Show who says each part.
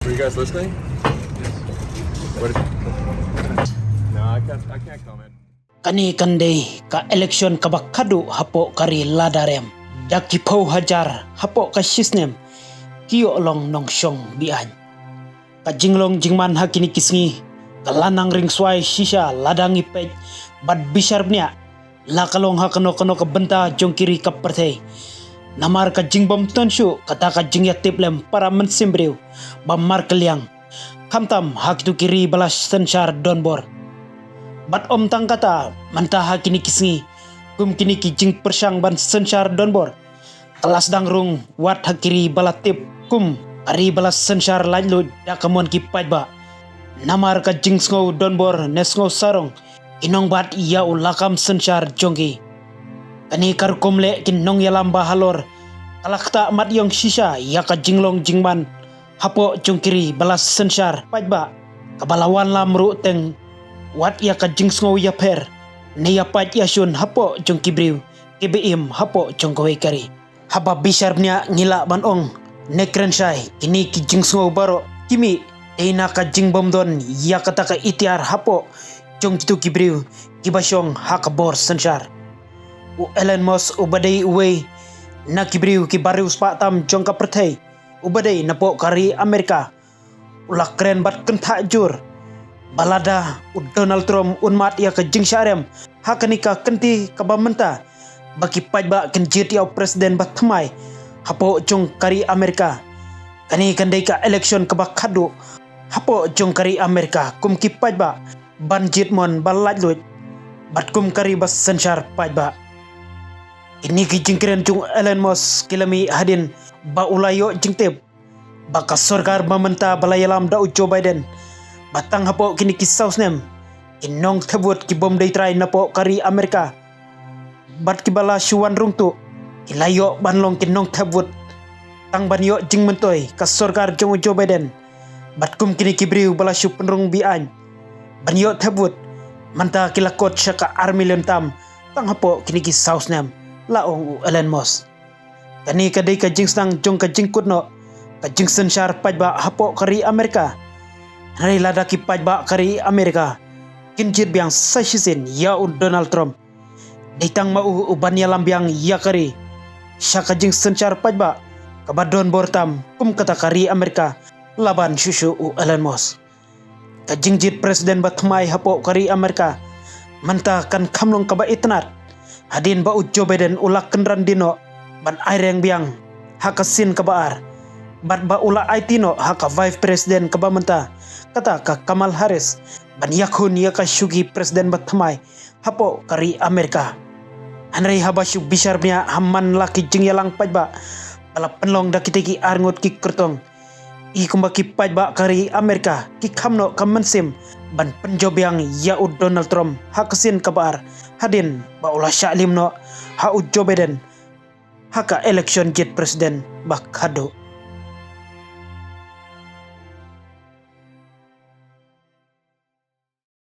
Speaker 1: Are you guys listening? What? No, I can't comment.
Speaker 2: Kani kanday ka eleksyon kabakado hapo kari ladarem. Dakipaw hajar hapo ka sisnem. Kiyo long nong syong bian. Kajinglong jingman hakini kisngi. Kalanang ring sway shisha ladang ipet. Bad bisharb niya. Lakalong hakano-kano kabenta jong kiri kaparte. Namar ka jingbom tonsyo kata ka jingyatip lem para mensimbriw. Bamar keliang. Kamtam hakitu kiri balas sensyar donbor. Bat om tang kata mantah kini kisngi kum kini kijing persyang ban sensyar donbor kelas dangrung wat hakiri balatip kum ari balas sensyar lajlu dakamon kipat ba namar ka jing sngo donbor nesngo sarong inong bat iya ulakam sensyar jongki kani kar kumle kinong yalam bahalor kalakta mat yong shisha ya ka jinglong jingman hapo jongkiri balas sensyar pajba kabalawan lamru teng wat ya ka jingsngo ya per ne ya pat ya shun hapo jong kibriw kibim hapo jong kari haba bisharnya ngila banong ne krenshai kini ki jingsngo baro kimi ina ka jingbom don ya kata ka itiar hapo jong kitu kibriw kibasyong hakabor sensyar u Elon Musk ubadai uwe na kibriw ki barius patam jong ka pertai ubadai napo kari Amerika ulak keren bat kenta jur balada Donald Trump unmat ia ke jing syarem hakanika kenti kabamenta bagi pajba kenjit ya presiden batmai hapo jong kari Amerika kani kandai ka election kabakado hapo jong kari Amerika kum ki pajba banjit mon balajlut bat kum kari bas sensyar pajba ini ki jingkren jong Elon Musk kilami hadin ba ulayo jingtip baka sorgar mamenta balayalam da Joe Biden batang hapo kini kisau snem inong tebut ki bom day try napo kari Amerika bat ki bala syuan rungtu kilayo banlong kinong tebut tang banyo jing mentoy ka sorgar jong Joe Biden bat kum kini kibriu bala syu penrung bian banyo tebut manta kilakot sya ka armilion tam tang hapo kini kisau snem laong Elon Musk kani kadai ka jing stang jong ka jing kutno ka jing sensyar pajba hapo kari Amerika Hari lada kipaj ba kari Amerika kinjir biang sashisin ya Donald Trump ditang mau uban ya lambiang ya kari syaka jing sencar pajba kabadon bortam kum kata kari Amerika laban syushu u Elon Musk kajing jit presiden batmai hapo kari Amerika manta kan kamlong kaba itnat hadin ba Joe Biden ulak kenran dino ban aireng biang hakasin kabaar bat ba ula aitino haka vice president kabamenta kata ka Kamal Harris ban yakun ya ka syugi presiden batmai hapo kari Amerika hanrei habasyu bisharnya hamman laki jing yalang pajba bala penlong da kitiki arngot ki kertong i kumbaki pajba kari Amerika ki kamno kamansim ban penjobyang ya Donald Trump hakasin kabar hadin ba ulah syaklimno ha Joe Biden haka election jet presiden bakado